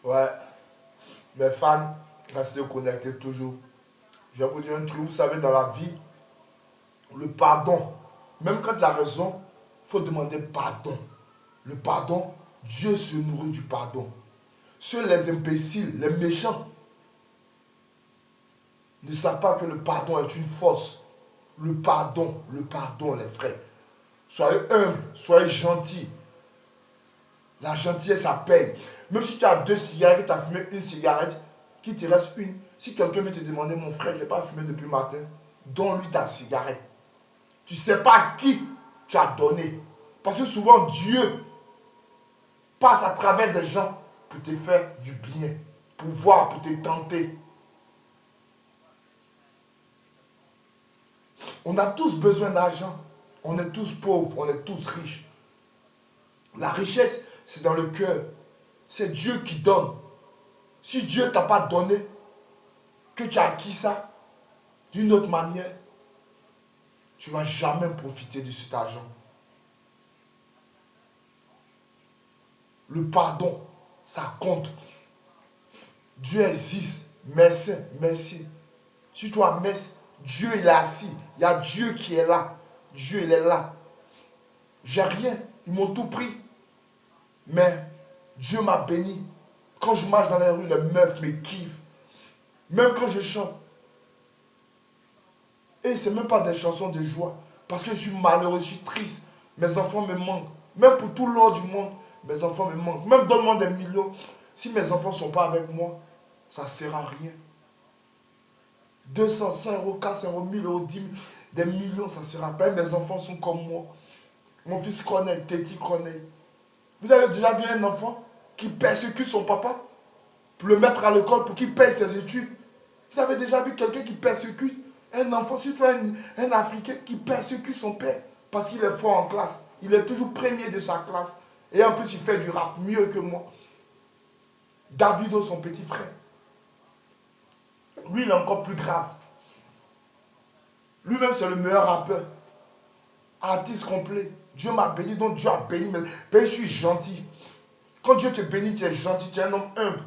Ouais, mes fans, restez connectés toujours. Je vais vous dire un truc, vous savez, dans la vie, le pardon, même quand tu as raison, il faut demander pardon. Le pardon, Dieu se nourrit du pardon. Ceux les imbéciles, les méchants, ne savent pas que le pardon est une force. Le pardon, les frères. Soyez humbles, soyez gentils. La gentillesse, ça paye. Même si tu as deux cigarettes, tu as fumé une cigarette, qu'il te reste une. Si quelqu'un veut te demander, mon frère, je n'ai pas fumé depuis le matin, donne-lui ta cigarette. Tu ne sais pas à qui tu as donné. Parce que souvent, Dieu passe à travers des gens pour te faire du bien, pour voir, pour te tenter. On a tous besoin d'argent. On est tous pauvres, on est tous riches. La richesse, c'est dans le cœur. C'est Dieu qui donne. Si Dieu ne t'a pas donné, que tu as acquis ça d'une autre manière, tu ne vas jamais profiter de cet argent. Le pardon, ça compte. Dieu existe. Merci, merci. Si tu as merci, Dieu il est assis. Il y a Dieu qui est là. Dieu il est là. J'ai rien. Ils m'ont tout pris. Mais Dieu m'a béni. Quand je marche dans les rues, les meufs me kiffent. Même quand je chante. Et ce n'est même pas des chansons de joie. Parce que je suis malheureux, je suis triste. Mes enfants me manquent. Même pour tout l'or du monde, mes enfants me manquent. Même donne-moi des millions. Si mes enfants ne sont pas avec moi, ça ne sert à rien. 200, 100 euros, 400 euros, 1000 euros, 10 000, des millions, ça ne sert à rien. Mes enfants sont comme moi. Mon fils connaît, Teti connaît. Vous avez déjà vu un enfant qui persécute son papa pour le mettre à l'école pour qu'il paye ses études? Vous avez déjà vu quelqu'un qui persécute un enfant, surtout un Africain qui persécute son père parce qu'il est fort en classe. Il est toujours premier de sa classe. Et en plus, il fait du rap mieux que moi. Davido, son petit frère. Lui, il est encore plus grave. Lui-même, c'est le meilleur rappeur. Artiste complet. Dieu m'a béni, donc Dieu a béni. Mais je suis gentil. Quand Dieu te bénit, tu es gentil, tu es un homme humble.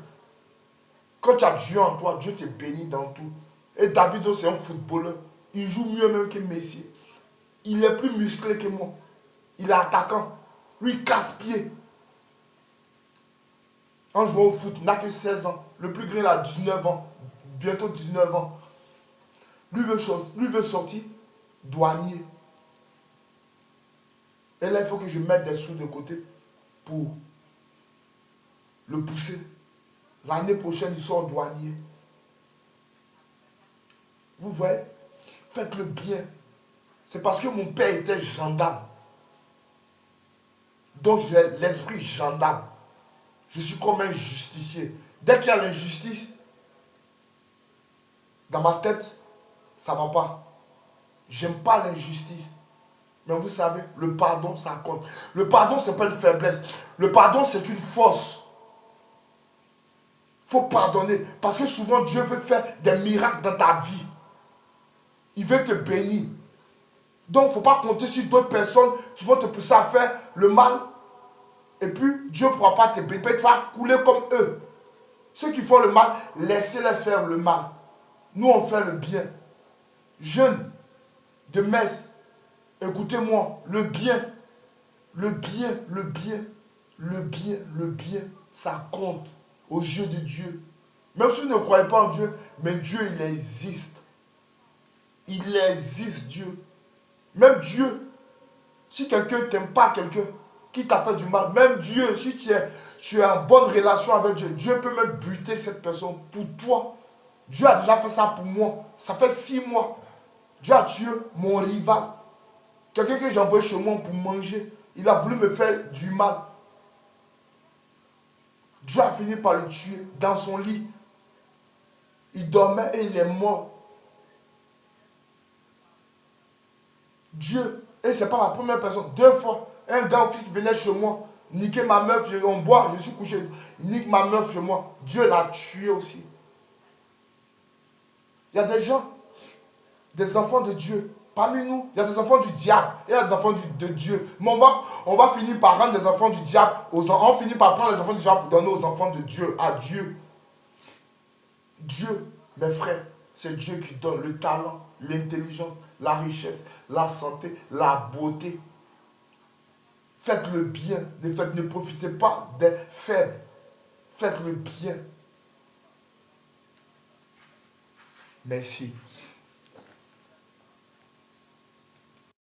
Quand tu as Dieu en toi, Dieu te bénit dans tout. Et Davido, c'est un footballeur. Il joue mieux même que Messi. Il est plus musclé que moi. Il est attaquant. Lui, il casse-pied. En jouant au foot, il n'a que 16 ans. Le plus grand, il a 19 ans. Bientôt 19 ans. Lui veut sortir douanier. Et là, il faut que je mette des sous de côté pour le pousser. L'année prochaine, il sort douanier. Vous voyez? Faites le bien. C'est parce que mon père était gendarme. Donc j'ai l'esprit gendarme. Je suis comme un justicier. Dès qu'il y a l'injustice, dans ma tête, ça ne va pas. J'aime pas l'injustice. Mais vous savez, le pardon, ça compte. Le pardon, ce n'est pas une faiblesse. Le pardon, c'est une force. Il faut pardonner. Parce que souvent, Dieu veut faire des miracles dans ta vie. Il veut te bénir. Donc, il ne faut pas compter sur d'autres personnes qui vont te pousser à faire le mal. Et puis, Dieu ne pourra pas te bénir. Il va couler comme eux. Ceux qui font le mal, laissez-les faire le mal. Nous, on fait le bien. Jeunes de Metz, écoutez-moi, le bien, le bien, le bien, le bien, le bien, ça compte aux yeux de Dieu. Même si vous ne croyez pas en Dieu, mais Dieu, il existe. Il existe, Dieu. Même Dieu, si quelqu'un ne t'aime pas, quelqu'un qui t'a fait du mal, même Dieu, si tu es en bonne relation avec Dieu, Dieu peut même buter cette personne pour toi. Dieu a déjà fait ça pour moi. Ça fait 6 mois. Dieu a tué mon rival. Quelqu'un que j'ai envoyé chez moi pour manger. Il a voulu me faire du mal. Dieu a fini par le tuer dans son lit. Il dormait et il est mort. Dieu, et ce n'est pas la première personne. 2 fois, un gars qui venait chez moi, niquer ma meuf, on boit, je suis couché, il nique ma meuf chez moi. Dieu l'a tué aussi. Il y a des gens, des enfants de Dieu, Parmi nous, il y a des enfants du diable et il y a des enfants de Dieu. Mais on va finir par rendre les enfants du diable on finit par prendre les enfants du diable pour donner aux enfants de Dieu, à Dieu. Dieu, mes frères, c'est Dieu qui donne le talent, l'intelligence, la richesse, la santé, la beauté. Faites le bien, ne profitez pas des faibles. Faites le bien. Merci.